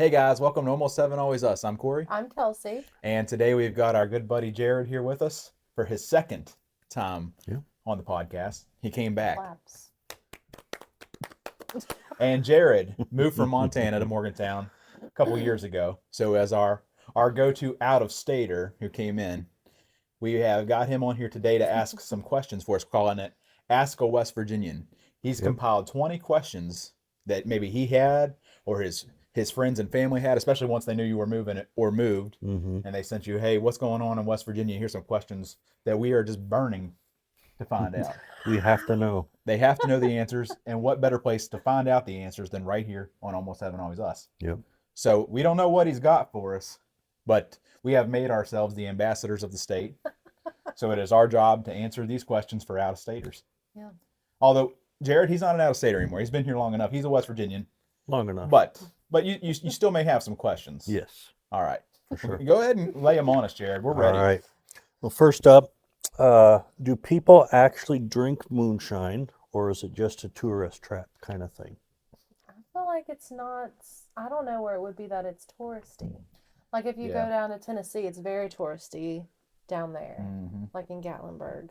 Hey guys, welcome to Almost Seven Always Us. I'm Corey, I'm Kelsey. and today we've got our good buddy Jared here with us for his second time Yeah. on the podcast. He came back, Claps. and Jared moved from Montana to Morgantown a couple years ago. So as our go-to out-of-stater who came in, we have got him on here today to ask some questions for us, calling it Ask a West Virginian. He's Yep. compiled 20 questions that maybe he had or his friends and family had, especially once they knew you were moving or moved, Mm-hmm. and they sent you, hey, what's going on in West Virginia? Here's some questions that we are just burning to find out. We have to know. They have to know the answers, and what better place to find out the answers than right here on Almost Heaven Always Us. Yep. So we don't know what he's got for us, but we have made ourselves the ambassadors of the state. So it is our job to answer these questions for out-of-staters. Yeah. Although Jared, he's not an out-of-stater anymore. He's been here long enough. He's a West Virginian, Long enough. but you still may have some questions. Yes, All right. for sure. Go ahead and lay them on us, Jared. We're ready. All right. Well, first up, do people actually drink moonshine, or is it just a tourist trap kind of thing? I feel like it's not, I don't know where it would be that it's touristy. Like if you Yeah. go down to Tennessee, it's very touristy down there, Mm-hmm. like in Gatlinburg.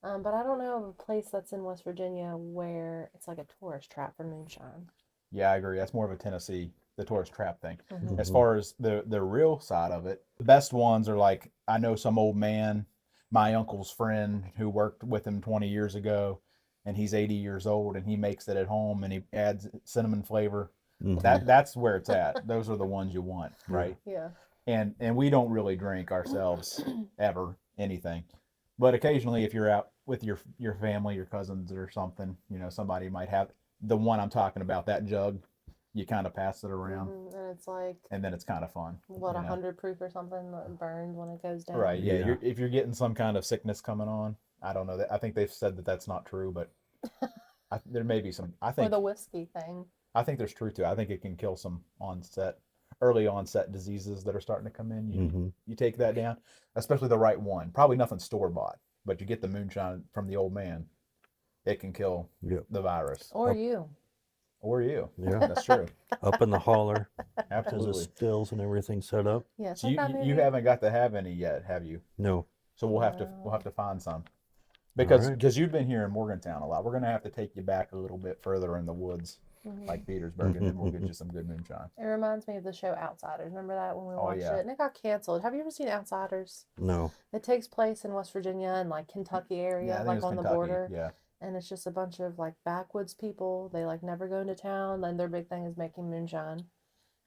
But I don't know of a place that's in West Virginia where it's like a tourist trap for moonshine. Yeah, I agree. That's more of a Tennessee, the tourist trap thing. Mhm. As Mhm. far as the real side of it, the best ones are like, I know some old man, my uncle's friend who worked with him 20 years ago, and he's 80 years old, and he makes it at home, and he adds cinnamon flavor. Mhm. That's where it's at. Those are the ones you want, Yeah. right? Yeah. And we don't really drink ourselves ever anything, but occasionally if you're out with your family, your cousins or something, somebody might have the one I'm talking about, that jug. You kind of pass it around, And it's like, and then it's kind of fun. what, you know? 100 proof or something that burns when it goes down? Right? Yeah. Yeah. If you're getting some kind of sickness coming on, I don't know that. I think they've said that that's not true, but there may be some. Or the whiskey thing. I think there's truth to it. I think it can kill some early onset diseases that are starting to come in. Mhm. You take that down, especially the right one. Probably nothing store bought, but you get the moonshine from the old man. It can kill Yep. the virus Or Oh. you. or you. Yeah. That's true. Up in the holler, has the Absolutely. stills and everything set up. Yeah, it's So like that you movie. haven't got to have any yet, have you? No. So we'll have to find some because right. you've been here in Morgantown a lot. We're gonna have to take you back a little bit further in the woods, Mhm. like Petersburg, and then we'll get you some good moonshine. It reminds me of the show Outsiders. Remember that when we Oh, watched yeah. it? And it got canceled. Have you ever seen Outsiders? No. It takes place in West Virginia and like Kentucky area, Yeah, I think like it's on the Kentucky. border. Yeah. And it's just a bunch of like backwoods people. They like never go into town. And their big thing is making moonshine.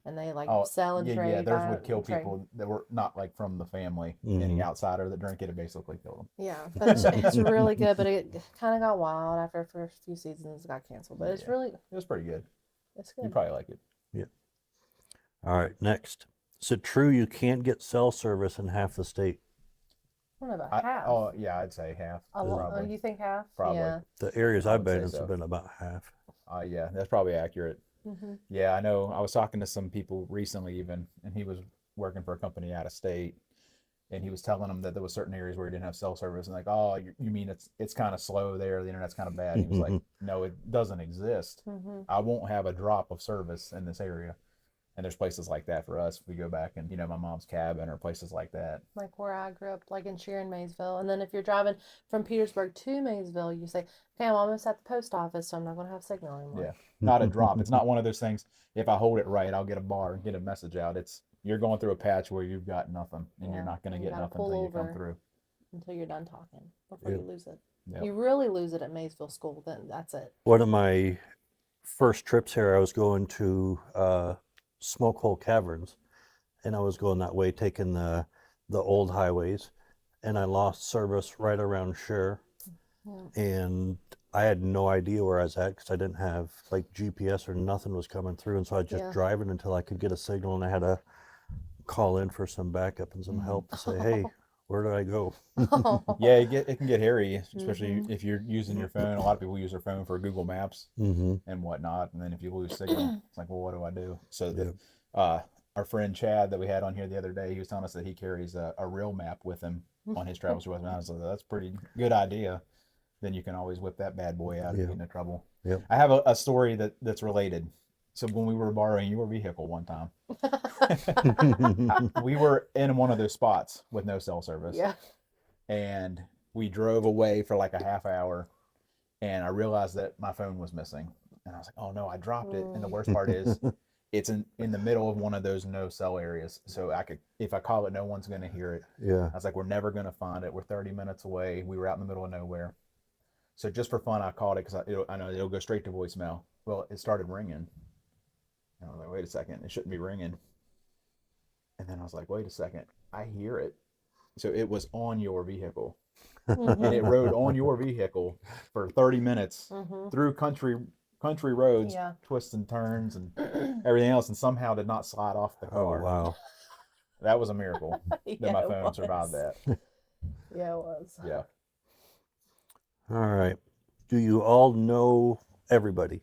And they like Oh, sell and yeah, trade. yeah. Theirs buy would kill and trade. people that were not like from the family. Any Mhm. outsider that drank it, it basically killed them. Yeah, but it's really good. But it kind of got wild after the first few seasons. It got canceled. But it's Yeah. really, It was pretty good. it's You good. probably like it. All right. Next. Is it true you can't get cell service in half the state? I don't know about half. Oh yeah, I'd say half. A lot. Oh, Probably. you think half? Probably. Yeah. The areas I I've would been say in so. have been about half. Yeah, that's probably accurate. Mm-hmm. Yeah, I know. I was talking to some people recently, even, and he was working for a company out of state, and he was telling them that there was certain areas where he didn't have cell service, and like, oh, you mean it's kind of slow there? The internet's kind of bad. And he was like, no, it doesn't exist. Mm-hmm. I won't have a drop of service in this area. And there's places like that for us. We go back and my mom's cabin or places like that. Like where I grew up, like in Sharon, Maysville. And then if you're driving from Petersburg to Maysville, you say, okay, I'm almost at the post office, so I'm not going to have signal anymore. Yeah, not a drop. It's not one of those things. If I hold it right, I'll get a bar and get a message out. You're going through a patch where you've got nothing, and you're Yeah, not going to and get you gotta nothing pull until you come over. through. Until you're done talking before Yep. you lose it. Yep. You really lose it at Maysville School, then that's it. One of my first trips here, I was going to Smoke Hole Caverns, and I was going that way, taking the old highways, and I lost service right around Share, Yeah. and I had no idea where I was at because I didn't have like GPS or nothing was coming through, and so I was just Yeah. driving until I could get a signal, and I had to call in for some backup and some help to say, hey, where do I go? Yeah, it can get hairy, especially Mhm. if you're using your phone. A lot of people use their phone for Google Maps Mm-hmm. and whatnot, and then if you lose signal, it's like, well, what do I do? So Yeah. our friend Chad that we had on here the other day, he was telling us that he carries a real map with him on his travels through West Virginia. So that's a pretty good idea. Then you can always whip that bad boy out if you Yeah. get into trouble. Yep. I have a story that's related So when we were borrowing your vehicle one time, we were in one of those spots with no cell service. Yeah. And we drove away for like a half hour, and I realized that my phone was missing. And I was like, oh no, I dropped it. And the worst part is it's in the middle of one of those no cell areas. So if I call it, no one's going to hear it. Yeah. I was like, we're never going to find it. We're 30 minutes away. We were out in the middle of nowhere. So just for fun, I called it because I know it'll go straight to voicemail. Well, it started ringing. And I was like, wait a second, it shouldn't be ringing. And then I was like, wait a second, I hear it. So it was on your vehicle. And it rode on your vehicle for 30 minutes through country roads, Yeah. twists and turns and everything else, and somehow did not slide off the Oh, car. wow. That was a miracle Yeah, that my it phone survived was. that. Yeah, it was. Yeah. All right. Do you all know everybody?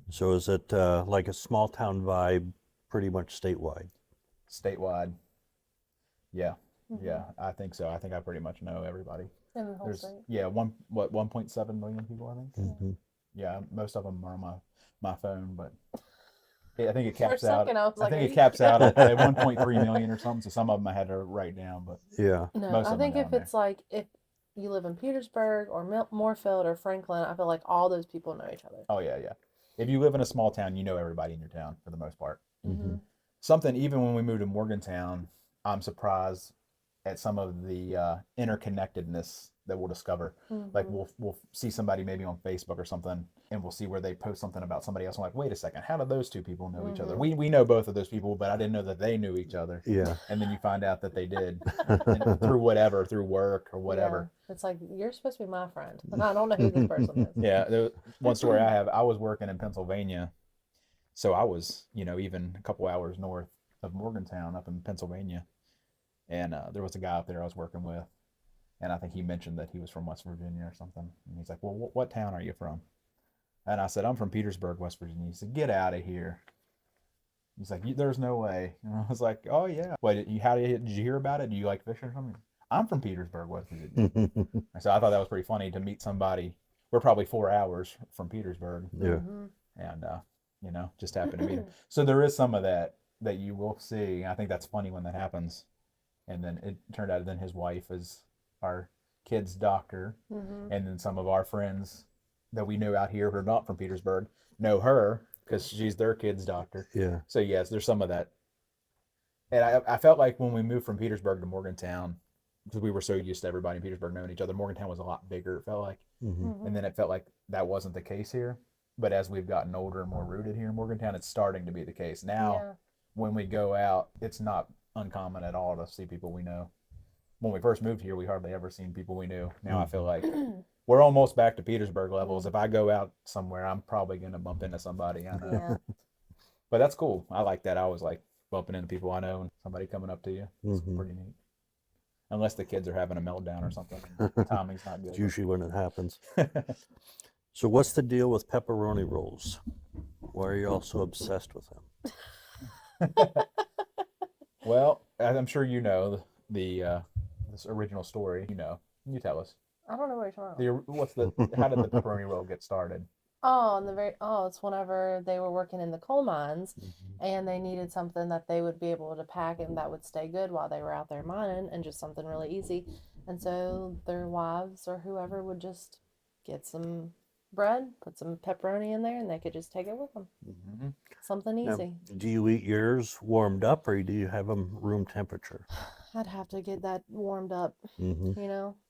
So is it like a small town vibe, pretty much statewide? Statewide. Yeah. Yeah, I think so. I think I pretty much know everybody. In the whole There's state. 1.7 million people, I think. Mm-hmm. Yeah, most of them are on my phone, but I think it For a caps out. second, I was like, think are it you caps out at 1.3 million or something. So some of them I had to write down, but Yeah. No, most I of them think are if down there. it's like if you live in Petersburg or Moorfield or Franklin, I feel like all those people know each other. Oh yeah, yeah. If you live in a small town, you know everybody in your town for the most part. Mm-hmm. Something even when we moved to Morgantown, I'm surprised at some of the interconnectedness that we'll discover. Like we'll see somebody maybe on Facebook or something, and we'll see where they post something about somebody else. I'm like, wait a second, how do those two people know each other? We know both of those people, but I didn't know that they knew each other. Yeah. And then you find out that they did and through work or whatever. Yeah. It's like, you're supposed to be my friend, and I don't know who this person is. Yeah, there was one story I was working in Pennsylvania, so I was even a couple hours north of Morgantown up in Pennsylvania, and there was a guy up there I was working with, and I think he mentioned that he was from West Virginia or something, and he's like, well, what town are you from? And I said, I'm from Petersburg, West Virginia. He said, get out of here. He's like, there's no way. And I was like, oh yeah. Wait, did you hear about it? Do you like fishing or something? I'm from Petersburg, West Virginia. So I thought that was pretty funny to meet somebody. We're probably 4 hours from Petersburg. Yeah. And just happened to meet him. So there is some of that you will see. I think that's funny when that happens. And then it turned out then his wife is our kid's doctor. And then some of our friends that we know out here who are not from Petersburg know her because she's their kid's doctor. Yeah. So yes, there's some of that. And I felt like when we moved from Petersburg to Morgantown, because we were so used to everybody in Petersburg knowing each other, Morgantown was a lot bigger, it felt like. And then it felt like that wasn't the case here. But as we've gotten older and more rooted here in Morgantown, it's starting to be the case. Now, when we go out, it's not uncommon at all to see people we know. When we first moved here, we hardly ever seen people we knew. Now I feel like we're almost back to Petersburg levels. If I go out somewhere, I'm probably going to bump into somebody I know. Yeah. But that's cool. I like that. I always like bumping into people I know and somebody coming up to you. It's pretty neat. Unless the kids are having a meltdown or something. Timing's not good. It's usually when it happens. So what's the deal with pepperoni rolls? Why are you all so obsessed with them? Well, as I'm sure you know this original story. You tell us. I don't know what you're talking about. How did the pepperoni roll get started? It's whenever they were working in the coal mines and they needed something that they would be able to pack and that would stay good while they were out there mining, and just something really easy. And so their wives or whoever would just get some bread, put some pepperoni in there, and they could just take it with them. Something Now, easy. do you eat yours warmed up, or do you have them room temperature? I'd have to get that warmed up,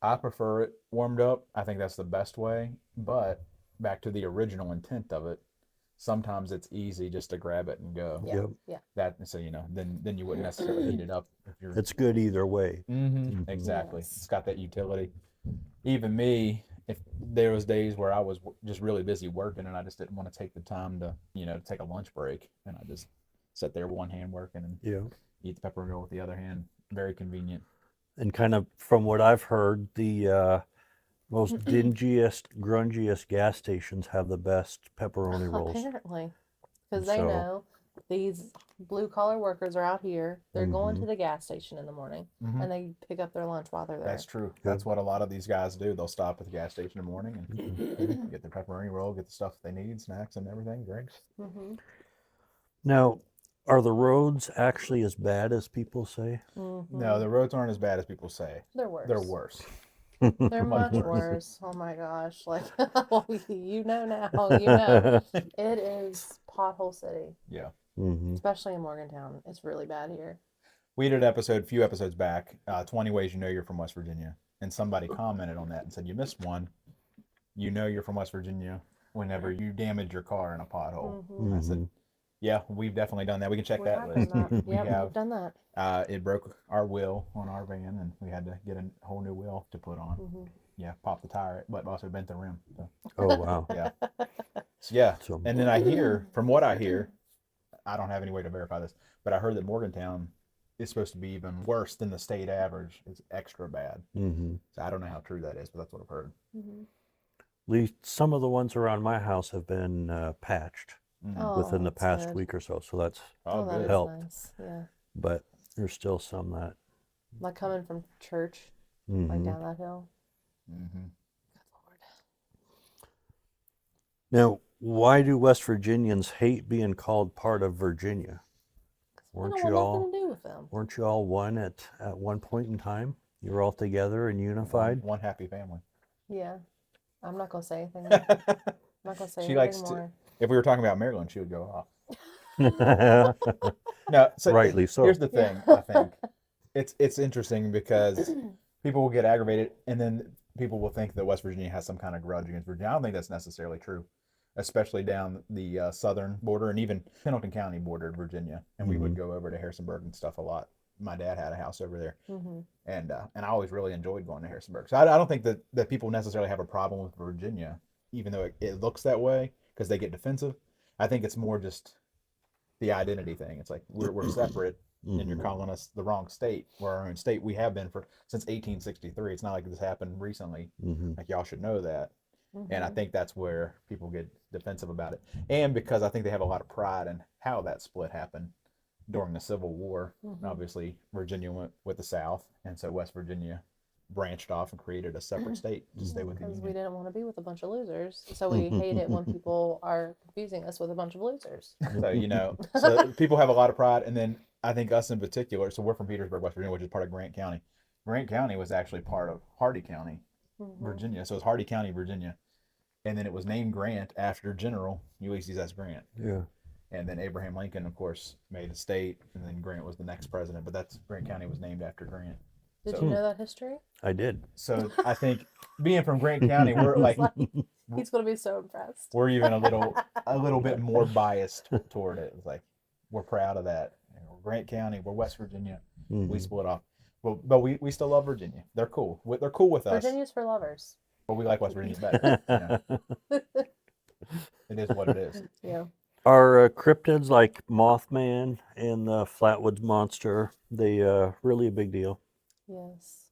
I prefer it warmed up. I think that's the best way. But back to the original intent of it, sometimes it's easy just to grab it and go. Yeah. Yep. Yeah. Then you wouldn't necessarily heat it up if you're. It's good either way. Exactly. Yes. It's got that utility. Even me, if there was days where I was just really busy working and I just didn't want to take the time to, take a lunch break, and I just sit there with one hand working and eat the pepperoni roll with the other hand. Very convenient. And kind of from what I've heard, the most dingiest, grungiest gas stations have the best pepperoni rolls. Apparently, because they know these blue collar workers are out here. They're going to the gas station in the morning, and they pick up their lunch while they're there. That's true. That's what a lot of these guys do. They'll stop at the gas station in the morning and get their pepperoni roll, get the stuff they need, snacks and everything, drinks. Now, are the roads actually as bad as people say? No, the roads aren't as bad as people say. They're worse. They're worse. They're Much much worse. worse. Oh my gosh. Like, you know now. You know. It is pothole city, Yeah. Mhm. especially in Morgantown. It's really bad here. We did a few episodes back, 20 ways you know you're from West Virginia. And somebody commented on that and said, you missed one. You know you're from West Virginia whenever you damage your car in a pothole. Mm-hmm. I said, yeah, we've definitely done that. We can check We that have list. done that. We Yep, have. we've done that. It broke our wheel on our van, and we had to get a whole new wheel to put on. Mm-hmm. Yeah, pop the tire, but also bent the rim. So, Oh, wow. yeah. So, yeah. So, And then I hear, from what I hear, I don't have any way to verify this, but I heard that Morgantown is supposed to be even worse than the state average. It's extra bad. mhm. So I don't know how true that is, but that's what I've heard. Mm-hmm. At least some of the ones around my house have been patched Oh, within the that's past good. week or so. So that's, Oh, that good. is helped. nice. Yeah. but there's still some that. Like coming from church, Mhm. like down that hill. Mm-hmm. Good Lord. Now, why do West Virginians hate being called part of Virginia? We Weren't don't you want all? nothing to do with them. Weren't you all one at one point in time? You were all together and unified. One happy family. Yeah. I'm not gonna say anything. I'm not gonna say She anything likes more. to. If we were talking about Maryland, she would go off. Rightly No, so so. here's the thing. I think it's interesting because people will get aggravated, and then people will think that West Virginia has some kind of grudge against Virginia. I don't think that's necessarily true, especially down the southern border, and even Pendleton County bordered Virginia, and we would go over to Harrisonburg and stuff a lot. My dad had a house over there, Mm-hmm. and I always really enjoyed going to Harrisonburg. So I don't think that people necessarily have a problem with Virginia, even though it looks that way because they get defensive. I think it's more just the identity thing. It's like we're separate, and you're calling us the wrong state. We're our own state. We have been since 1863. It's not like this happened recently. Mhm. Like y'all should know that. Mm-hmm. And I think that's where people get defensive about it, and because I think they have a lot of pride in how that split happened during the Civil War. Mhm. Obviously, Virginia went with the South, and so West Virginia branched off and created a separate state to stay with the Because we Union. didn't want to be with a bunch of losers. So we hate it when people are confusing us with a bunch of losers. So so people have a lot of pride, and then I think us in particular. So we're from Petersburg, West Virginia, which is part of Grant County. Grant County was actually part of Hardy County, Mm-hmm. Virginia. So it's Hardy County, Virginia, and then it was named Grant after General Ulysses S. Grant. Yeah. And then Abraham Lincoln, of course, made a state, and then Grant was the next president. But Grant County was named after Grant. Did So- you know that history? I did. So I think being from Grant County, we're like He's gonna be so impressed. we're even a little bit more biased toward it. It's like we're proud of that. Grant County, we're West Virginia. We Mhm. split off, but we still love Virginia. They're cool. They're cool with us, Virginia's for lovers. but we like West Virginia better. It is what it is. Yeah. Are cryptids like Mothman and the Flatwoods Monster, they really a big deal? Yes.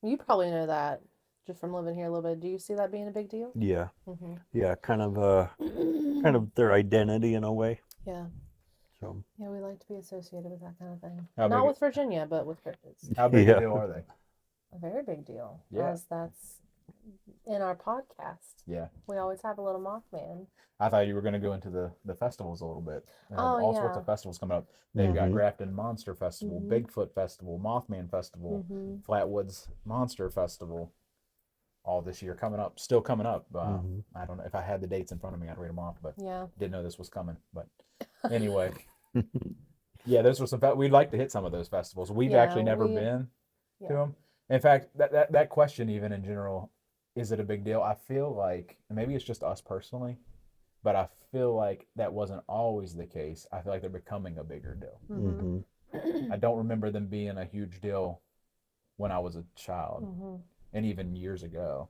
You probably know that just from living here a little bit. Do you see that being a big deal? Yeah. Mm-hmm. Yeah, kind of their identity in a way. Yeah. So Yeah, we like to be associated with that kind of thing. How Not big- with Virginia, but with cryptids. How big Yeah. a deal are they? A very big deal. Yeah. As that's in our podcast. Yeah. We always have a little Mothman. I thought you were going to go into the festivals a little bit. They have Oh, all sorts yeah. of festivals coming up. They've got Mhm. Grafton Monster Festival, Mhm. Bigfoot Festival, Mothman Festival, Mm-hmm. Flatwoods Monster Festival, all this year coming up. Still coming up. Mhm. I don't know if I had the dates in front of me, I'd read them off, but Yeah. didn't know this was coming. But anyway, yeah, those were some. We'd like to hit some of those festivals. We've Yeah, actually never we- been to Yeah. them. In fact, that question, even in general, is it a big deal? I feel like maybe it's just us personally, but I feel like that wasn't always the case. I feel like they're becoming a bigger deal. Mm-hmm. Mhm. I don't remember them being a huge deal when I was a child, Mm-hmm. and even years ago.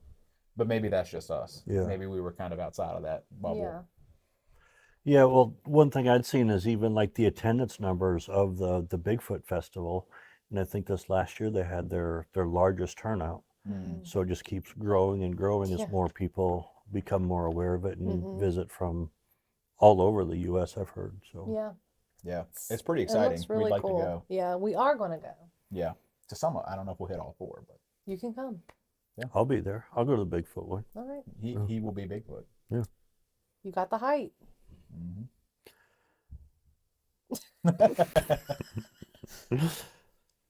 But maybe that's just us. Yeah. Maybe we were kind of outside of that bubble. Yeah. Yeah, well, one thing I'd seen is even like the attendance numbers of the Bigfoot Festival, and I think this last year they had their largest turnout. Mm. So it just keeps growing and growing as Yeah. more people become more aware of it and Mhm. visit from all over the U.S. I've heard. So Yeah. Yeah, it's pretty It exciting. looks really We'd like cool. to go. Yeah, we are going to go. Yeah, to some. I don't know if we'll hit all four, but You can come. I'll be there. I'll go to the Bigfoot one. All right. he will be Bigfoot. You got the height. Hmm.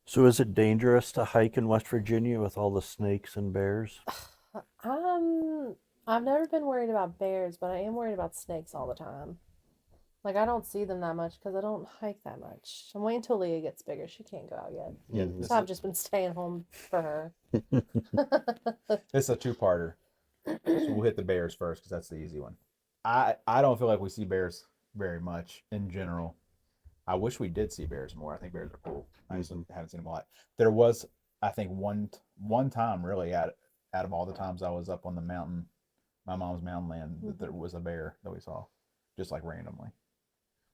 So is it dangerous to hike in West Virginia with all the snakes and bears? I've never been worried about bears, but I am worried about snakes all the time. Like I don't see them that much because I don't hike that much. I'm waiting until Leah gets bigger. She can't go out yet. Yeah, Mhm. this So I've is, just been staying home for her. it's a two-parter. So we'll hit the bears first because that's the easy one. I don't feel like we see bears very much in general. I wish we did see bears more. I think bears are cool. I just haven't seen them a lot. There was, I think, one time really out of all the times I was up on the mountain, my mom's mountain land, that there was a bear that we saw, just like randomly.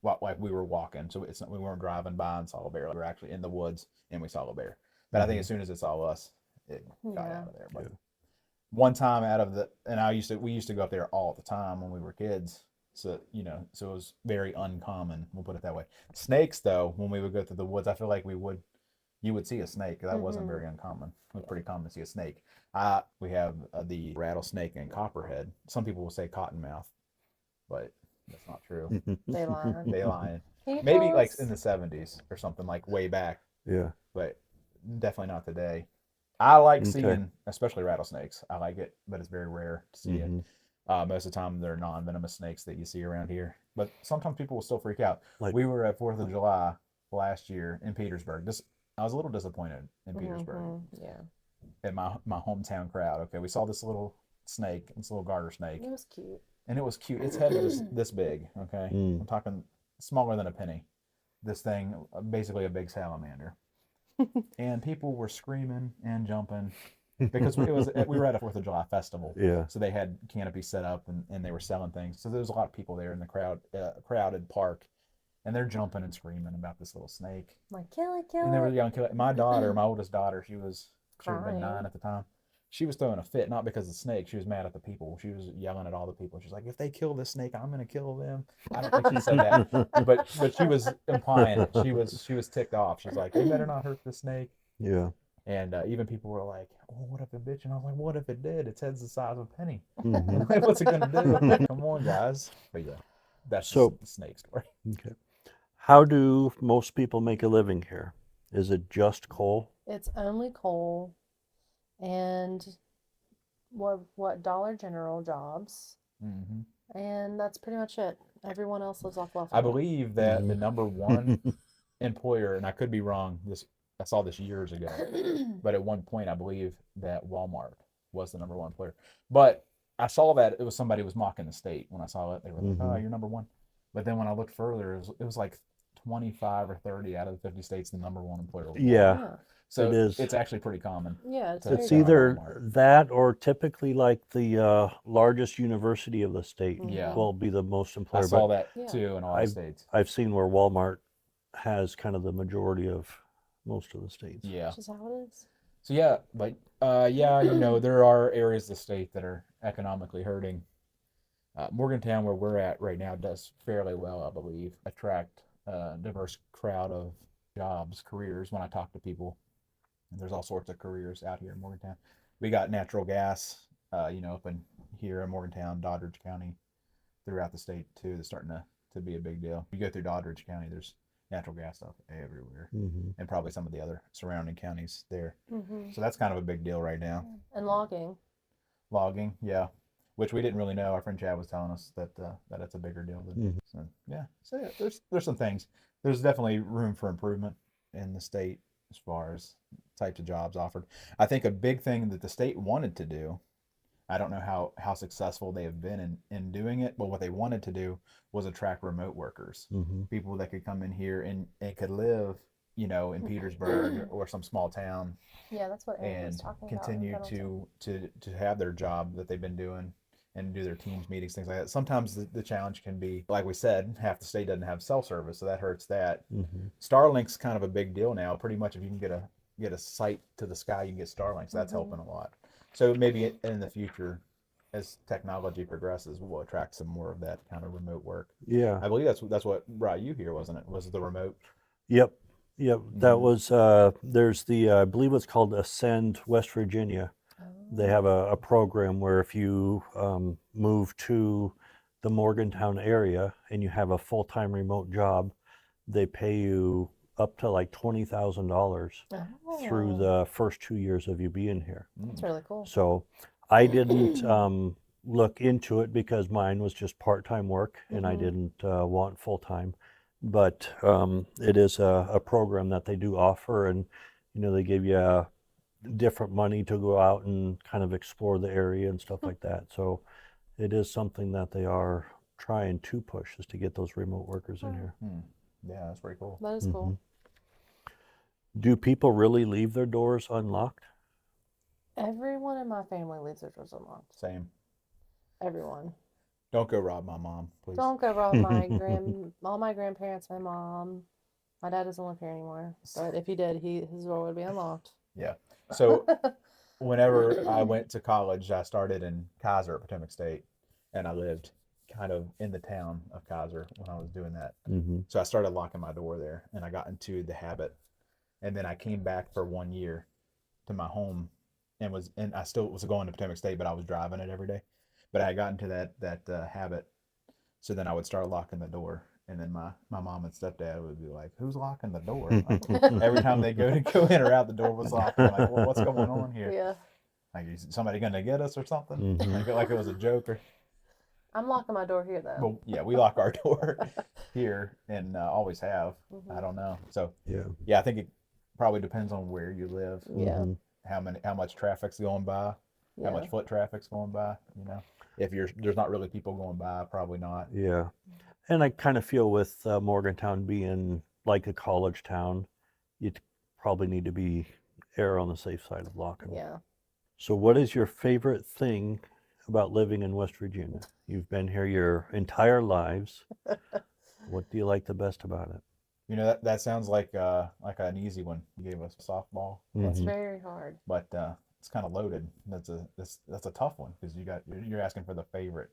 Well, like we were walking, so we weren't driving by and saw a bear. Like we were actually in the woods and we saw a bear. But I think as soon as it saw us, it got Yeah. out of there. But Yeah. one time out of the, and we used to go up there all the time when we were kids. So, so it was very uncommon. We'll put it that way. Snakes, though, when we would go through the woods, I feel like you would see a snake. That wasn't very uncommon. It was pretty common to see a snake. We have the rattlesnake and copperhead. Some people will say cottonmouth, but that's not true. They lie. They lying. Can you Maybe tell like us? in the 70s or something, like way back, Yeah. but definitely not today. I like Okay. seeing, especially rattlesnakes. I like it, but it's very rare to see it. Most of the time, they're non-venomous snakes that you see around here. But sometimes people will still freak out. Like- we were at 4th of July last year in Petersburg. I was a little disappointed in Petersburg Yeah. at my hometown crowd. Okay, we saw this little snake, this little garter snake, It was cute. and it was cute. Its head was this big. Okay, I'm talking smaller than a penny. This thing, basically a big salamander. And people were screaming and jumping because we were at a 4th of July festival. Yeah. So they had canopy set up and they were selling things. So there was a lot of people there in the crowded park, and they're jumping and screaming about this little snake. Like kill it, kill And they were it. young. My daughter, my oldest daughter, she would have been Crying. 9 at the time. She was throwing a fit, not because of the snake. She was mad at the people. She was yelling at all the people. She's like, "If they kill this snake, I'm gonna kill them." I don't think she said that, but she was implying it. She was ticked off. She's like, "They better not hurt the snake." Yeah. And even people were like, "Oh, what if it bit you?" And I was like, "What if it did? Its head's the size of a penny. What's it gonna do?" Come on, guys. But yeah, that's So- the snake story. Okay. How do most people make a living here? Is it just coal? It's only coal and what Dollar General jobs, and that's pretty much it. Everyone else lives off welfare. I believe that the number one employer, and I could be wrong, I saw this years ago, but at one point I believe that Walmart was the number one employer. But I saw that it was somebody was mocking the state when I saw it. They were like, "Oh, you're number one." But then when I looked further, it was like 25 or 30 out of the 50 states, the number one employer was Walmart. Yeah. So It is. it's actually pretty common. Yeah, it's to- very It's to have either Walmart. that or typically like the largest university of the state Yeah. will be the most I employer. saw But that too in all the states. I've seen where Walmart has kind of the majority of most of the states. Yeah. which is how it is. So yeah, but yeah, there are areas of the state that are economically hurting. Morgantown, where we're at right now, does fairly well, I believe. Attract a diverse crowd of jobs, careers. When I talk to people, and there's all sorts of careers out here in Morgantown. We got natural gas, up in here in Morgantown, Doddridge County, throughout the state too. That's starting to be a big deal. You go through Doddridge County, there's natural gas stuff everywhere, and probably some of the other surrounding counties there. So that's kind of a big deal right now. And logging. Logging, yeah, which we didn't really know. Our friend Chad was telling us that it's a bigger deal than. So yeah, there's some things. There's definitely room for improvement in the state as far as types of jobs offered. I think a big thing that the state wanted to do, I don't know how successful they have been in doing it, but what they wanted to do was attract remote workers, people that could come in here and could live, in Petersburg or some small town, Yeah, that's what Eric was and talking continue about. to have their job that they've been doing and do their teams meetings, things like that. Sometimes the challenge can be, like we said, half the state doesn't have cell service, so that hurts that. Starlink's kind of a big deal now. Pretty much if you can get a sight to the sky, you can get Starlink, so that's helping a lot. So maybe in the future, as technology progresses, we'll attract some more of that kind of remote work. Yeah. I believe that's what brought you here, wasn't it? Was the remote? Yep. That was there's the I believe it's called Ascend West Virginia. They have a program where if you move to the Morgantown area and you have a full-time remote job, they pay you up to like $20,000 through Oh, the first 2 years of you being here. that's really cool. So I didn't look into it because mine was just part-time work and I Mhm. didn't want full-time. But it is a program that they do offer, and they give you different money to go out and kind of explore the area and stuff like that. So it is something that they are trying to push, is to get those remote workers in here. Yeah, that's pretty cool. That is cool. Do people really leave their doors unlocked? Everyone in my family leaves their doors unlocked. Same. Everyone. Don't go rob my mom, please. Don't go rob all my grandparents, my mom. My dad doesn't live here anymore, but if he did, his door would be unlocked. Yeah. So whenever I went to college, I started in Kaiser at Potomac State, and I lived kind of in the town of Kaiser when I was doing that. So I started locking my door there, and I got into the habit. And then I came back for 1 year to my home, and I still was going to Potomac State, but I was driving it every day. But I got into that habit, so then I would start locking the door, and then my mom and stepdad would be like, "Who's locking the door?" Like, every time they go in or out, the door was locked. I'm like, well, what's going on here? Yeah. Like, is somebody gonna get us or something? Like it was a joke or. I'm locking my door here though. Well, yeah, we lock our door here and always have. I don't know. So yeah, I think it probably depends on where you live. Yeah. How much traffic's going by, how much foot traffic's going by. If there's not really people going by, probably not. Yeah. And I kind of feel with Morgantown being like a college town, you probably need to err on the safe side of locking. Yeah. So what is your favorite thing about living in West Virginia? You've been here your entire lives. What do you like the best about it? That sounds like an easy one. You gave us a softball. It's very hard. But it's kind of loaded. That's a tough one because you're asking for the favorite.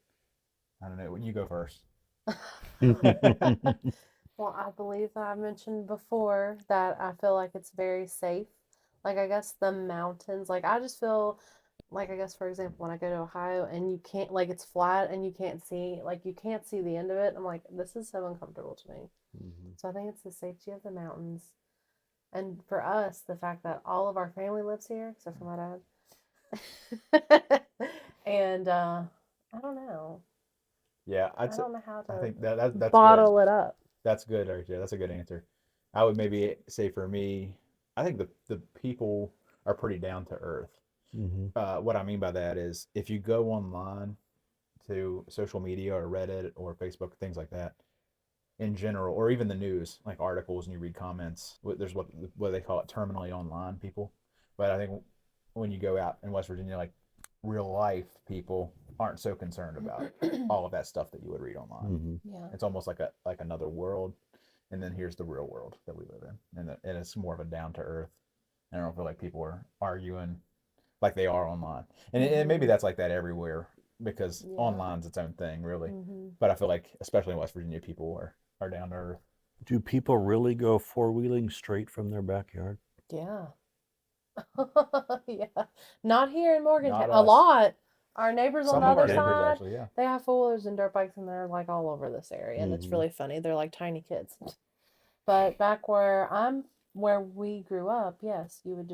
I don't know. You go first. Well, I believe that I mentioned before that I feel like it's very safe. Like, I guess the mountains, like, I just feel like, I guess, for example, when I go to Ohio and you can't, like, it's flat and you can't see the end of it. I'm like, this is so uncomfortable to me. So I think it's the safety of the mountains. And for us, the fact that all of our family lives here, except for my dad. And I don't know. Yeah, I don't know how I to think that's bottle good. it up. That's good, RJ. That's a good answer. I would maybe say for me, I think the people are pretty down to earth. What I mean by that is if you go online to social media or Reddit or Facebook, things like that, in general, or even the news, like articles, and you read comments, there's what they call it terminally online people. But I think when you go out in West Virginia, like real life people aren't so concerned about all of that stuff that you would read online. Yeah. It's almost like another world, and then here's the real world that we live in, and it's more of a down to earth. I don't feel like people are arguing like they are online, and maybe that's like that everywhere because online's its own thing, really. But I feel like especially in West Virginia, people are down to earth. Do people really go four-wheeling straight from their backyard? Yeah. Yeah. Not here in Morgantown. Not A us. lot. Our neighbors on Some the of our other neighbors side, actually, yeah. they have four-wheelers and dirt bikes, and they're like all over this area, and it's really funny. They're like tiny kids. But back where we grew up, yes, your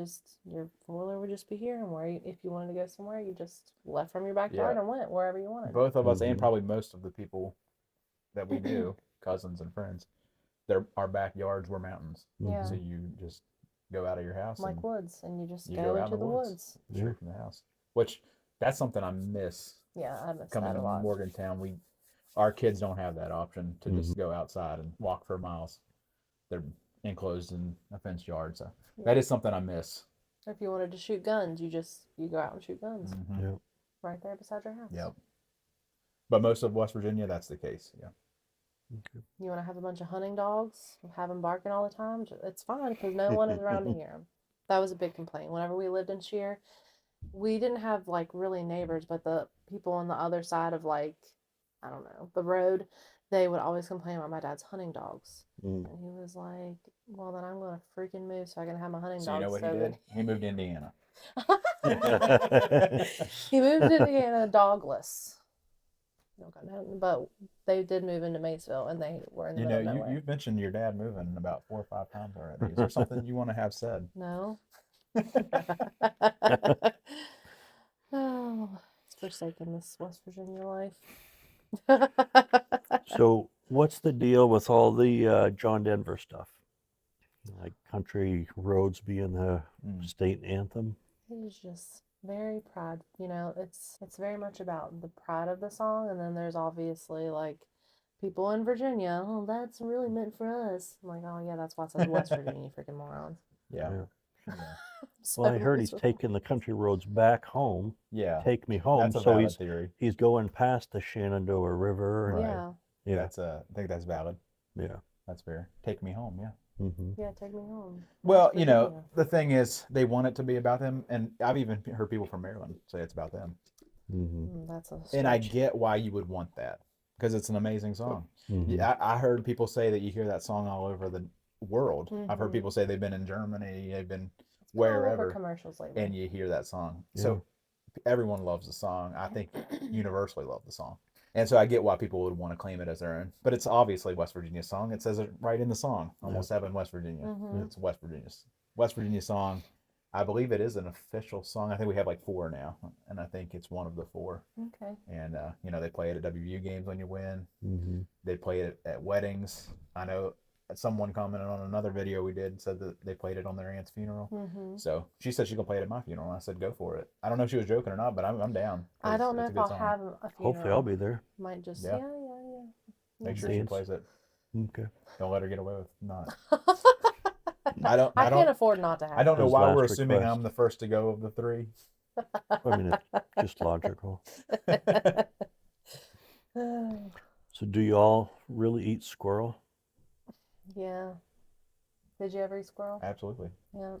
four-wheeler would just be here, and if you wanted to go somewhere, you just left from your backyard and went wherever you wanted. Both of us and probably most of the people that we knew, cousins and friends, our backyards were mountains. Yeah. So you just go out of your house like and woods, and you just you go out into in the woods. straight from the house. Which that's something I miss. Yeah, I miss Coming that a to lot. Morgantown, our kids don't have that option to just go outside and walk for miles. They're enclosed in a fenced yard, so that is something I miss. Or if you wanted to shoot guns, you go out and shoot guns Yep. right there beside your house. Yep. But most of West Virginia, that's the case. Yeah. Okay. You want to have a bunch of hunting dogs, have them barking all the time? It's fine because no one is around to hear them. That was a big complaint. Whenever we lived in Shear, we didn't have like really neighbors, but the people on the other side of I don't know, the road, they would always complain about my dad's hunting dogs. And he was like, well, then I'm going to freaking move so I can have my hunting dogs. So you know what he did? He moved to Indiana. He moved to Indiana dogless. don't got nothing. But they did move into Maysville, and they were in the You middle know, of nowhere. you've mentioned your dad moving about 4 or 5 times already. Is there something you want to have said? No. Oh, it's forsaken this West Virginia life. So, what's the deal with all the John Denver stuff? Like country roads being the state anthem? He's just very proud. It's very much about the pride of the song, and then there's obviously like people in Virginia. Oh, that's really meant for us. I'm like, oh yeah, that's why it says West Virginia, you freaking morons. Yeah. Yeah. So Well, I heard he's miserable. taking the country roads back home. Yeah. Take me home. That's a So valid theory. he's going past the Shenandoah River. And, Yeah. yeah. I think that's valid. Yeah. That's fair. Take me home. Yeah. Mm-hmm. Yeah, take me home. Well, West Virginia. the thing is, they want it to be about them, and I've even heard people from Maryland say it's about them. Mm-hmm. That's a And I stretch. get why you would want that, because it's an amazing song. Mm-hmm. Yeah, I heard people say that you hear that song all over the world. I've heard Mhm. people say they've been in Germany, they've been It's been all over wherever, commercials lately. and you hear that song. Yeah. So everyone loves the song. I think universally love the song. And so I get why people would want to claim it as their own. But it's obviously West Virginia song. It says it right in the song. Almost heaven, West Virginia. Mhm. It's West Virginia song. I believe it is an official song. I think we have like 4 now, and I think it's one of the 4. Okay. And they play it at WVU games when you win. Mm-hmm. They play it at weddings. I know someone commented on another video we did, said that they played it on their aunt's funeral. Mm-hmm. So she said she's gonna play it at my funeral, and I said go for it. I don't know if she was joking or not, but I'm down. I don't know it's a if good I'll song. have a funeral. Hopefully, I'll be there. Might just Yeah. yeah. Make sure Dance. she plays it. Okay. Don't let her get away with not. I I don't. can't afford not to have. I don't know His why we're last assuming request. I'm the first to go of the 3. I mean, it's just logical. So, do you all really eat squirrel? Yeah. Did you ever eat squirrel? Absolutely. Yeah.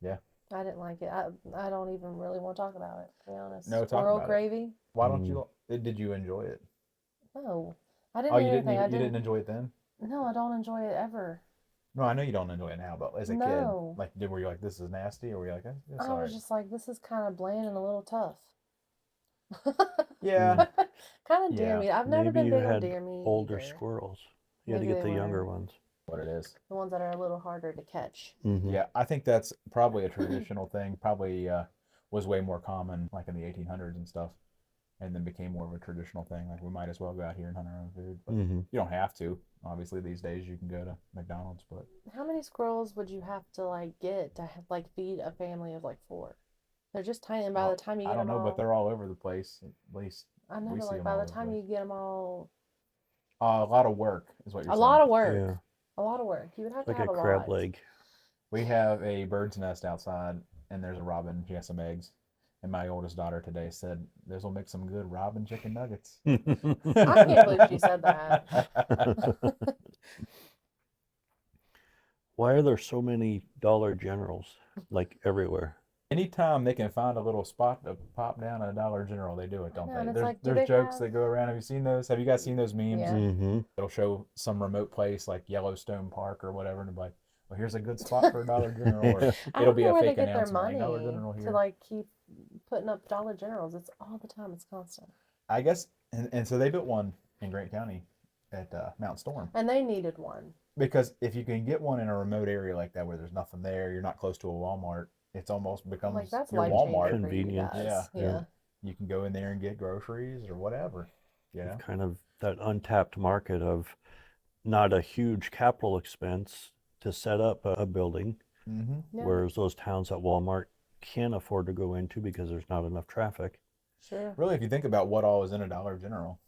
Yeah. I didn't like it. I don't even really want to talk about it, to be honest. No, talk Squirrel about it. gravy? Why don't you? Did you enjoy it? No. I didn't Oh, eat you didn't. anything. You didn't enjoy it then? No, I don't enjoy it ever. No, I know you don't enjoy it now, but as a No. kid, like, were you like, this is nasty, or were you like, it's I all was right? just like, this is kind of bland and a little tough. Yeah. Kind of deer Yeah. meat. I've never Maybe been you big on had deer meat older either. squirrels. You had to Maybe get they the younger were. ones. What it is. The ones that are a little harder to catch. Mm-hmm. Yeah, I think that's probably a traditional thing. Probably was way more common, like in the 1800s and stuff, and then became more of a traditional thing. Like we might as well go out here and hunt our own food, but Mm-hmm. you don't have to. Obviously, these days you can go to McDonald's, but How many squirrels would you have to like get to like feed a family of like 4? They're just tiny, and by the time you I get don't them know, all, but they're all over the place. At least I know, we but see like them by all the over the time place. you get them all, A lot of work is what you're a saying. lot of work. Yeah. A lot of work. You would have to Like have a a crab lot. leg. We have a bird's nest outside, and there's a robin. She has some eggs. And my oldest daughter today said, "This will make some good robin chicken nuggets." I can't believe she said that. Why are there so many Dollar Generals, like everywhere? Anytime they can find a little spot to pop down at a Dollar General, they do it, don't know, and they? it's There's like, do there's they jokes have- that go around. Have you seen those? Have you guys seen those memes? Yeah. Mm-hmm. It'll show some remote place like Yellowstone Park or whatever, and it'll be like, well, here's a good spot for a Dollar General. Or I it'll don't be know a where they fake get their announcement money like Dollar General to here. like keep putting up Dollar Generals. It's all the time. It's constant. I guess, and so they built one in Grant County at Mount Storm. And they needed one. Because if you can get one in a remote area like that where there's nothing there, you're not close to a Walmart, it's almost becomes Like that's your life Walmart. changing for you Convenience. guys. Yeah. Yeah. You can go in there and get groceries or whatever. You know? Kind of that untapped market of not a huge capital expense to set up a building, Mm-hmm. Yeah. whereas those towns that Walmart can't afford to go into because there's not enough traffic. Sure. Really, if you think about what all is in a Dollar General,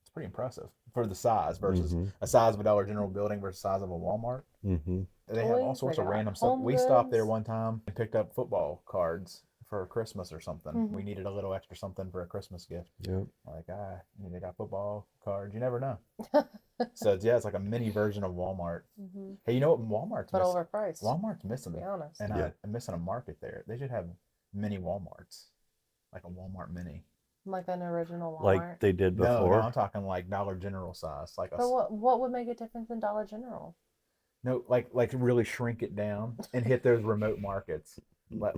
it's pretty impressive for the size versus Mm-hmm. a size of a Dollar General building versus the size of a Walmart. Mm-hmm. They have all Toys, sorts they of got random stuff. home We stopped there goods. one time and picked up football cards for Christmas or something. Mhm. We needed a little extra something for a Christmas gift. Yep. Like, they got football cards. You never know. So it's like a mini version of Walmart. Hmm. Hey, you know what? Walmart's But missing. overpriced. Walmart's To missing be it, honest. and Yeah. I'm missing a market there. They should have mini Walmarts, like a Walmart mini. Like an original Walmart. Like they did No, before. I'm talking like Dollar General size, like But what would make it different than Dollar General? no, like really shrink it down and hit those remote markets, where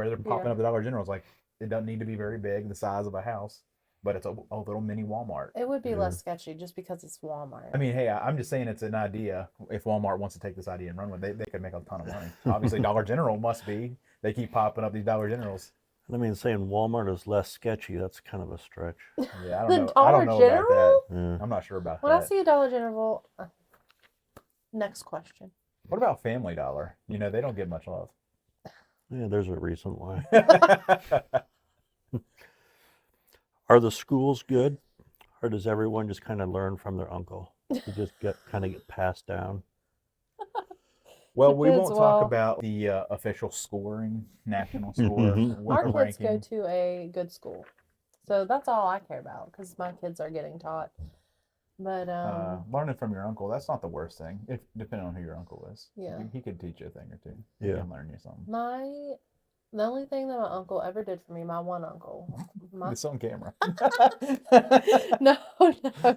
they're popping Yeah. up the Dollar Generals. Like it doesn't need to be very big, the size of a house. but it's a little mini Walmart. It would be Yeah. less sketchy just because it's Walmart. I mean, hey, I'm just saying it's an idea. If Walmart wants to take this idea and run with it, they could make a ton of money. Obviously, Dollar General must be. They keep popping up these Dollar Generals. I mean, saying Walmart is less sketchy, that's kind of a stretch. Yeah, I The don't know. I Dollar don't know about General? that. Yeah. I'm not sure about When I that. see a Dollar General, next question. What about Family Dollar? You know, they don't get much love. Yeah, there's a reason why. Are the schools good, or does everyone just kind of learn from their uncle? You just get passed down. Well, we Depends, won't talk about the official scoring, national score. Our kids ranking. go to a good school, so that's all I care about because my kids are getting taught. But Learning from your uncle, that's not the worst thing. If depending on who your uncle is. Yeah. He could teach you a thing or two. He Yeah. can learn you something. the only thing that my uncle ever did for me, my one uncle, It's on camera. no,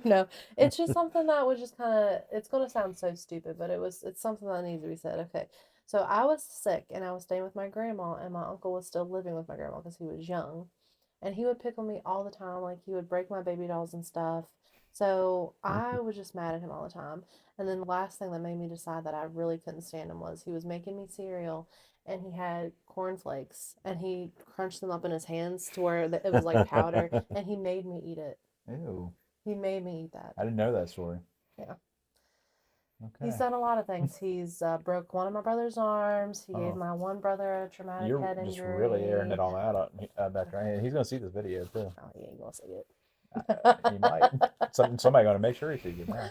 no. It's just something that was just kind of, it's going to sound so stupid, but it's something that needs to be said. Okay. So I was sick and I was staying with my grandma, and my uncle was still living with my grandma because he was young. And he would pick on me all the time. Like, he would break my baby dolls and stuff. So I was just mad at him all the time. And then the last thing that made me decide that I really couldn't stand him was he was making me cereal, and he had cornflakes, and he crunched them up in his hands to where it was like powder, and he made me eat it. Ew. He made me eat that. I didn't know that story. Yeah. Okay. He's done a lot of things. He's broke one of my brother's arms. He gave Oh. my one brother a traumatic You're head just injury. really airing it all out back right. He's gonna see this video too. Oh, he ain't gonna see it. He might. Somebody gonna make sure he sees it now.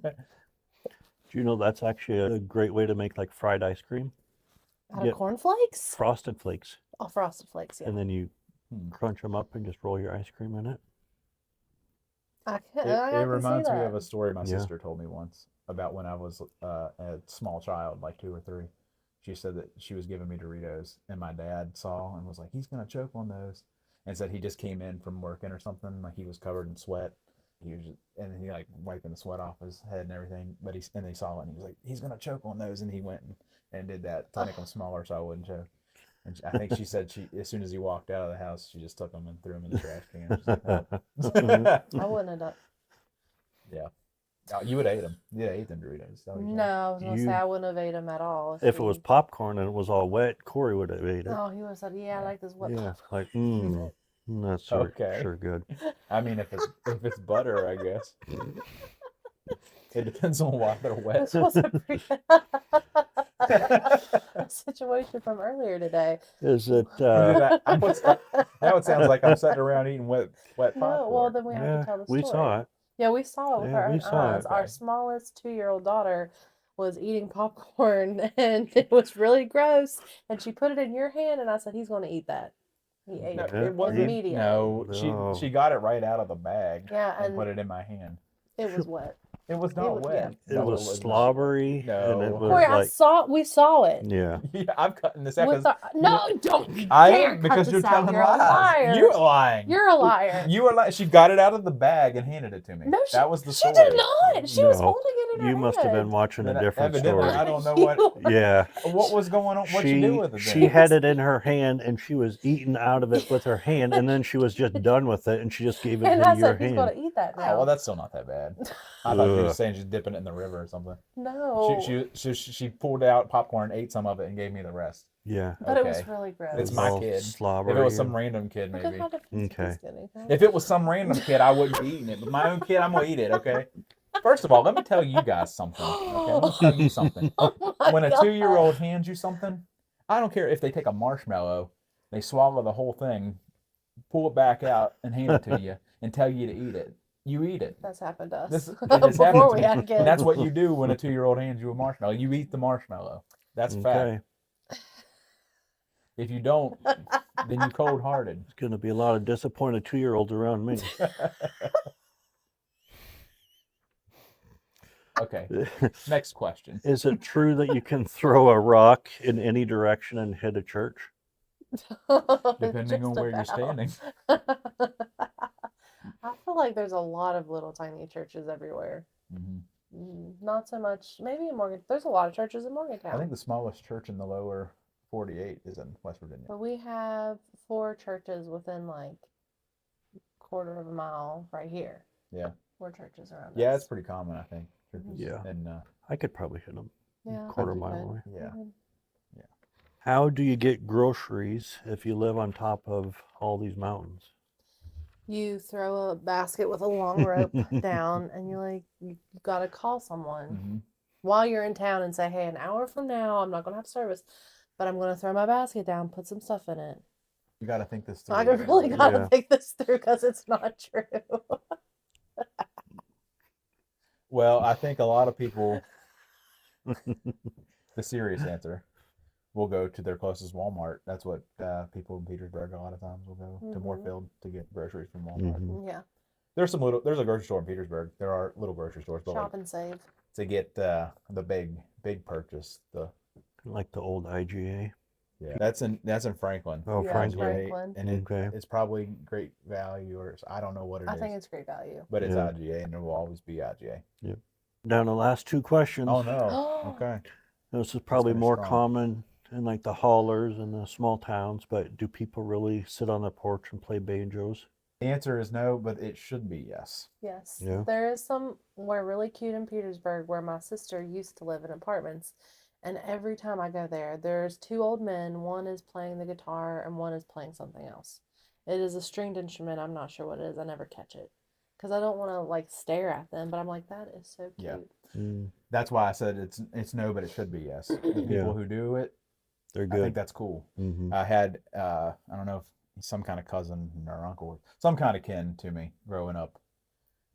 Do you know that's actually a great way to make like fried ice cream? Out Yeah. of cornflakes? Frosted Flakes. Oh, Frosted Flakes, yeah. And then you crunch them up and just roll your ice cream in it. I It can reminds see me that. of a story my Yeah. sister told me once about when I was a small child, like 2 or 3. She said that she was giving me Doritos, and my dad saw and was like, "He's gonna choke on those," and said he just came in from working or something, like he was covered in sweat. He was just, and he like wiping the sweat off his head and everything. But and they saw it, and he was like, "He's gonna choke on those," and he went and did that to make them smaller so I wouldn't choke. And I think she said as soon as he walked out of the house, she just took them and threw them in the trash can. She's like, "Oh." I wouldn't have done. Yeah. Oh, you would have ate them. You ate them Doritos. That was No, I was gonna You- say I wouldn't have ate them at all. If it was popcorn and it was all wet, Corey would have ate it. Oh, he would have said, "Yeah, I like this wet Yeah, popcorn." like that's Okay. sure good. I mean, if it's butter, I guess. It depends on why they're wet. This was a situation from earlier today. Is it? Now it sounds like I'm sitting around eating wet popcorn. No, well then we have Yeah, to tell the story. we saw it. Yeah, we saw it with Yeah, our we own saw eyes. it. Our smallest 2-year-old daughter was eating popcorn, and it was really gross. And she put it in your hand, and I said, "He's going to eat that." He ate No, it Yeah. it wasn't. immediately. No, No. she got it right out of the bag Yeah, and and put it in my hand. it was wet. It was not was- wet. It No, was was not. slobbery, and it No. was Corey, like we saw it. yeah. Yeah, I'm cutting this out With because no, don't. You I dare am cut because this you're out. telling You're a lies. liar. You're lying. You're a liar. You were like, she got it out of the bag and handed it to me. No, that was the she story. did not. She was No, holding it in her You must have been hand. watching a Then different evidently, story. I don't know what Yeah. what was going on. What you do with it? She Then? had it in her hand and she was eating out of it with her hand, and then she was just done with it and she just gave it And to I your said, "He's hand. going to eat that Oh, now." well, that's still not that bad. I thought you were Ugh. saying she's dipping it in the river or something. No. She pulled out popcorn, ate some of it, and gave me the rest. Yeah. But it was Okay. really gross. It's was my all kid. slobbery If it was some and- random kid, Look maybe. at how defensive Okay. he's getting, huh? If it was some random kid, I wouldn't be eating it. But my own kid, I'm gonna eat it. Okay. First of all, let me tell you guys something. Okay, let me tell you something. Oh my When a God. 2-year-old hands you something, I don't care if they take a marshmallow, they swallow the whole thing, pull it back out, and hand it to you, and tell you to eat it. You eat it. That's happened to us. This it has happened Before to we me. had kids. And that's what you do when a 2-year-old hands you a marshmallow. You eat the marshmallow. That's fact. Okay. If you don't, then you're cold-hearted. There's going to be a lot of disappointed 2-year-olds around me. Okay. Next question. Is it true that you can throw a rock in any direction and hit a church? Depending on Just where you're about. standing. I feel like there's a lot of little tiny churches everywhere. Mhm. Not so much. Maybe in Morgan. There's a lot of churches in Morgantown. I think the smallest church in the lower 48 is in West Virginia. But we have 4 churches within like quarter of a mile right here. Yeah. Where churches around Yeah, us. it's pretty common, I think. Yeah. And I could probably hit them Yeah, I quarter think you mile could. away. yeah. Mhm. How do you get groceries if you live on top of all these mountains? You throw a basket with a long rope down, and you got to call someone Hmm. while you're in town and say, "Hey, an hour from now, I'm not gonna have service, but I'm gonna throw my basket down, put some stuff in it." You got to think this through. I really gotta Yeah. think this through because it's not true. Well, I think a lot of people, the serious answer, will go to their closest Walmart. That's what people in Petersburg a lot of times will go to Mhm. Moorfield to get groceries from Walmart. Mhm. Yeah, There's a grocery store in Petersburg. There are little grocery stores, but shop like and save. to get the big purchase, Like the old IGA. that's in Franklin. Oh, Yeah, Franklin. Franklin. And Okay. it's probably great value, or I don't know what it I is, think it's great value. but it's Yeah. IGA, and there will always be IGA. Down to the last two questions. Oh no. Okay. This is probably finish more strong. common in like the haulers and the small towns, but do people really sit on their porch and play banjos? The answer is no, but it should be yes. Yes. Yeah. There is somewhere really cute in Petersburg where my sister used to live in apartments. And every time I go there, there's two old men. One is playing the guitar and one is playing something else. It is a stringed instrument. I'm not sure what it is. I never catch it because I don't want to like stare at them. But I'm like, that is so cute. Yeah. Mm, That's why I said it's no, but it should be yes. The people Yeah. who do it, they're I good. think that's cool. Hmm. I had I don't know if some kind of cousin or uncle, some kind of kin to me growing up,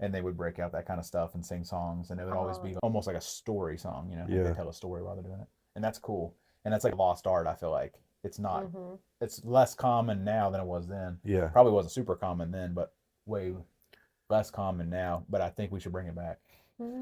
and they would break out that kind of stuff and sing songs, and it would always be almost like a story song, like Yeah. they tell a story while they're doing it, and that's cool. And that's like lost art. I feel like it's not. Mm-hmm. It's less common now than it was then. Yeah. Probably wasn't super common then, but way less common now. But I think we should bring it back.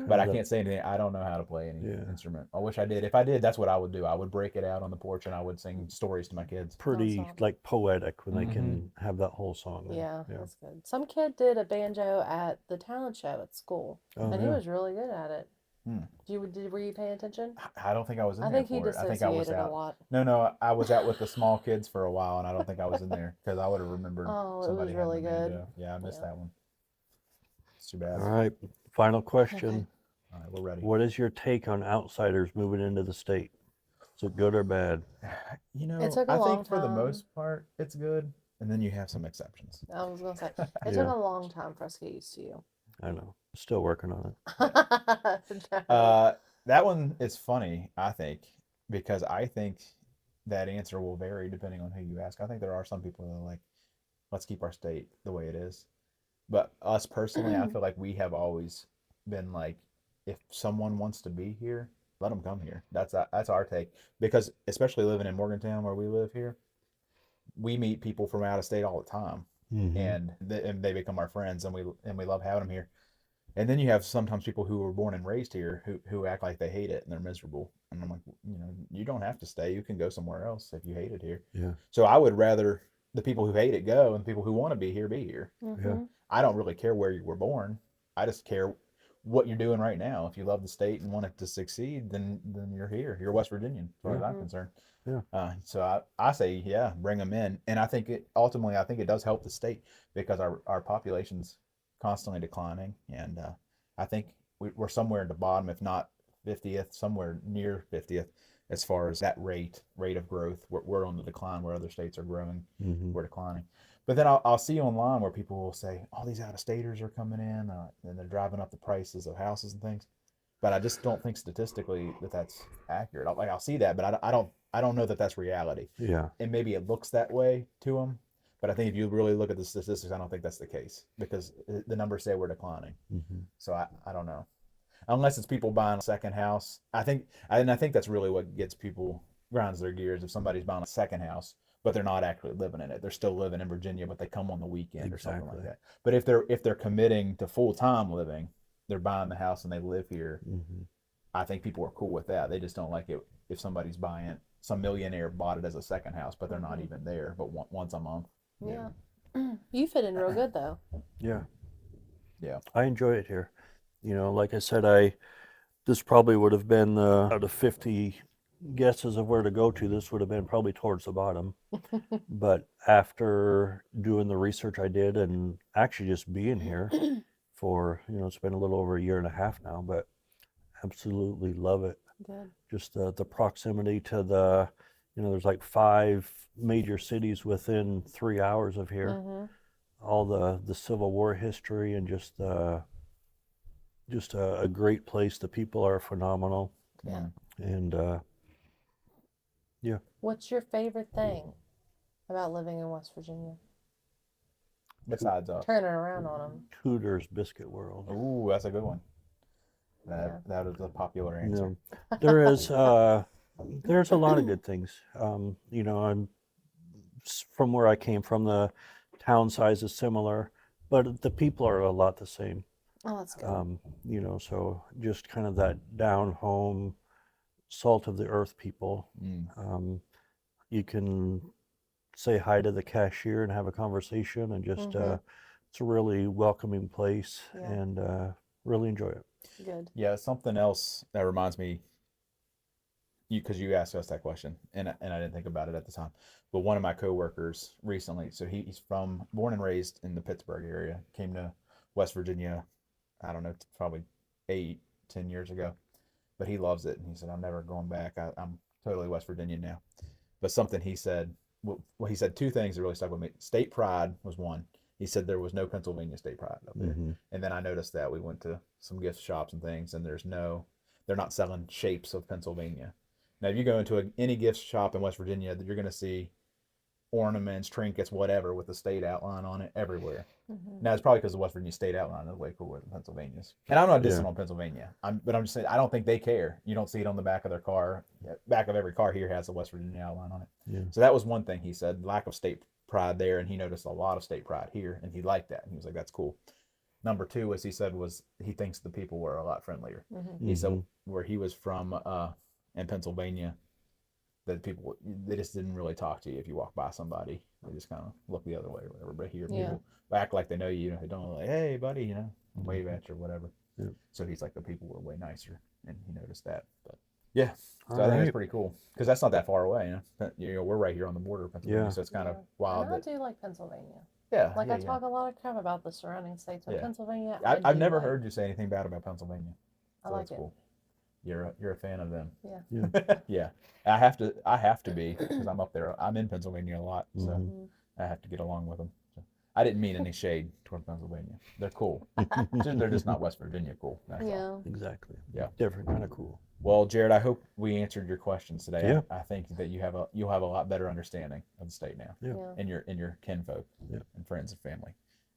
But I can't say anything. I don't know how to play any instrument. I wish I did. If I did, that's what I would do. I would break it out on the porch and I would sing stories to my kids. Pretty Awesome. like poetic when they Mhm. can have that whole song. there. Yeah, Yeah. that's good. Some kid did a banjo at the talent show at school, Oh, and he yeah. was really good at it. Hmm. Were you paying attention? I don't think I was in I there think he for it. I think I was dissociated a out. lot. No, I was out with the small kids for a while, and I don't think I was in there because I would have remembered Oh, it somebody was having really a good. banjo. Yeah, I missed Yeah. that one. It's too bad. All right. Final question. All right, we're ready. What is your take on outsiders moving into the state? Is it good or bad? You know, It took a I long think for the time. most part, it's good, and then you have some exceptions. I was gonna say it Yeah. took a long time for us to get used to you. I know. Still working on it. That one is funny, I think, because I think that answer will vary depending on who you ask. I think there are some people that are like, let's keep our state the way it is. But us personally, I feel like we have always been like, if someone wants to be here, let them come here. That's our take. Because especially living in Morgantown where we live here, we meet people from out of state all the time, Mhm. and they become our friends, and we love having them here. And then you have sometimes people who were born and raised here who act like they hate it and they're miserable. And I'm like, you don't have to stay. You can go somewhere else if you hate it here. Yeah. So I would rather the people who hate it go and the people who want to be here be here. Mhm. I don't really care where you were born. I just care what you're doing right now. If you love the state and want it to succeed, then you're here. You're West Virginian, as far as I'm Mhm. concerned. Yeah. So I say, yeah, bring them in. And I think it does help the state because our population's constantly declining. And I think we're somewhere at the bottom, if not 50th, somewhere near 50th, as far as that rate of growth. We're on the decline where other states are growing. Mhm. We're declining. But then I'll see online where people will say, all these out-of-staters are coming in, and they're driving up the prices of houses and things. But I just don't think statistically that's accurate. I'll see that, but I don't know that that's reality. Yeah. And maybe it looks that way to them, but I think if you really look at the statistics, I don't think that's the case because the numbers say we're declining. Mhm. So I don't know, unless it's people buying a second house. I think that's really what grinds their gears. If somebody's buying a second house, but they're not actually living in it, they're still living in Virginia, but they come on the weekend or something like Exactly. that. But if they're committing to full time living, they're buying the house and they live here. Mhm. I think people are cool with that. They just don't like it if somebody's buying, some millionaire bought it as a second house, but they're not even there, but once a month. Yeah. You fit in real good though. Yeah. Yeah. I enjoy it here. Like I said, this probably would have been out of 50 guesses of where to go to, this would have been probably towards the bottom. But after doing the research I did and actually just being here for, it's been a little over a year and a half now, but absolutely love it. Good. Just the proximity to there's like 5 major cities within 3 hours of here. Mm-hmm. All the Civil War history and just a great place. The people are phenomenal. Yeah. And What's your favorite thing about living in West Virginia? Besides Turn it around on them. Hooters Biscuit World. ooh, that's a good one. That is a popular answer. There is there's a lot of good things. I'm from where I came from, the town size is similar, but the people are a lot the same. Oh, that's good. So just kind of that down home, salt of the earth people. You can say hi to the cashier and have a conversation, and just it's a really welcoming place, and really enjoy it. Good. Yeah, something else that reminds me, because you asked us that question, and I didn't think about it at the time. But one of my coworkers recently, so he's born and raised in the Pittsburgh area, came to West Virginia, I don't know, probably 8-10 years ago, but he loves it, and he said, I'm never going back. I'm totally West Virginian now. But something he said, well, he said 2 things that really stuck with me. State pride was one. He said there was no Pennsylvania state pride up there. And then I noticed that we went to some gift shops and things, and they're not selling shapes of Pennsylvania. Now, if you go into any gift shop in West Virginia, you're going to see ornaments, trinkets, whatever, with the state outline on it everywhere. Now, it's probably because the West Virginia state outline is way cooler than Pennsylvania's. And I'm not dissing on Pennsylvania, but I'm just saying I don't think they care. You don't see it on the back of their car. Back of every car here has a West Virginia outline on it. Yeah. So that was one thing he said, lack of state pride there, and he noticed a lot of state pride here, and he liked that. And he was like, that's cool. Number 2, as he said, was he thinks the people were a lot friendlier. He said where he was from in Pennsylvania, that people, they just didn't really talk to you if you walk by somebody. They just kind of look the other way or whatever. But here, people act like they know you. They don't like, hey, buddy, wave at you or whatever. So he's like, the people were way nicer, and he noticed that. But yeah, so I think it's pretty cool because that's not that far away. We're right here on the border of Pennsylvania, so it's kind of wild. And I do like Pennsylvania. Yeah, I talk a lot of crap about the surrounding states, but Pennsylvania. I've never heard you say anything bad about Pennsylvania. I like it. Cool. You're a fan of them. Yeah. Yeah. I have to be because I'm up there. I'm in Pennsylvania a lot, so I have to get along with them. So, I didn't mean any shade toward Pennsylvania. They're cool. They're just not West Virginia cool. That's all. Exactly. Yeah. Different kind of cool. Well, Jared, I hope we answered your questions today. Yeah. I think that you'll have a lot better understanding of the state now. Yeah. And your kinfolk and friends and family,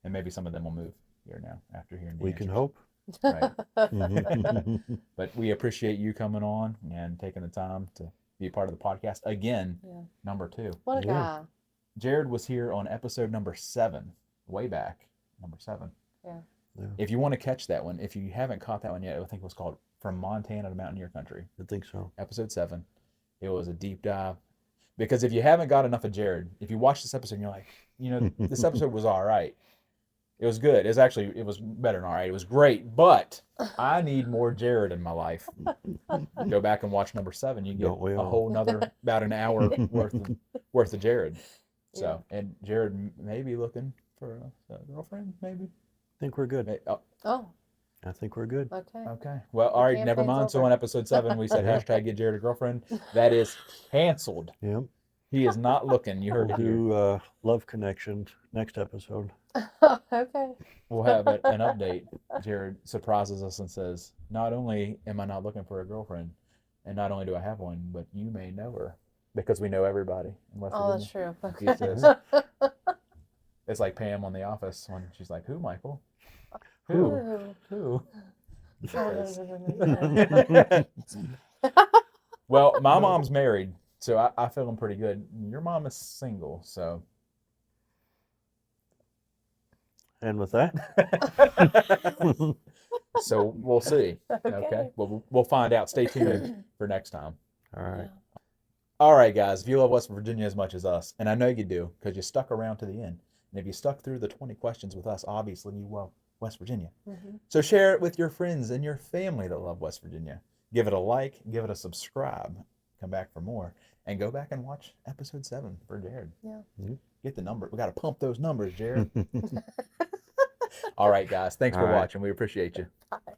and maybe some of them will move here now after hearing the We answers. can hope. Right. But we appreciate you coming on and taking the time to be a part of the podcast again. Number 2. What a guy. Jared was here on episode number 7, way back, number 7. Yeah. If you want to catch that one, if you haven't caught that one yet, I think it was called From Montana to Mountaineer Country. I think so. Episode 7. It was a deep dive. Because if you haven't got enough of Jared, if you watch this episode and you're like, this episode was all right. It was good. It was better than all right. It was great, but I need more Jared in my life. Go back and watch number 7. You get a whole nother about an hour worth of Jared. So, and Jared may be looking for a girlfriend, maybe. I think we're good. Oh. I think we're good. Okay. Well, all right. Never mind. So on episode 7, we said hashtag get Jared a girlfriend. That is canceled. Yep. He is not looking. You heard it here. Do Love Connection next episode. Okay. We'll have an update. Jared surprises us and says, not only am I not looking for a girlfriend, and not only do I have one, but you may know her. Because we know everybody in West Virginia. That's true. Okay. He says, it's like Pam on The Office when she's like, who, Michael? Who? Well, my mom's married, so I feel I'm pretty good. Your mom is single, so. And with that, so we'll see. Okay. We'll find out. Stay tuned for next time. all right. All right, guys. If you love West Virginia as much as us, and I know you do, because you stuck around to the end, and if you stuck through the 20 questions with us, obviously you love West Virginia. So share it with your friends and your family that love West Virginia. Give it a like, give it a subscribe, come back for more. And go back and watch episode 7 for Jared. Yeah. Get the number. We got to pump those numbers, Jared. All right, guys. Thanks for All right. watching. We appreciate you. Bye.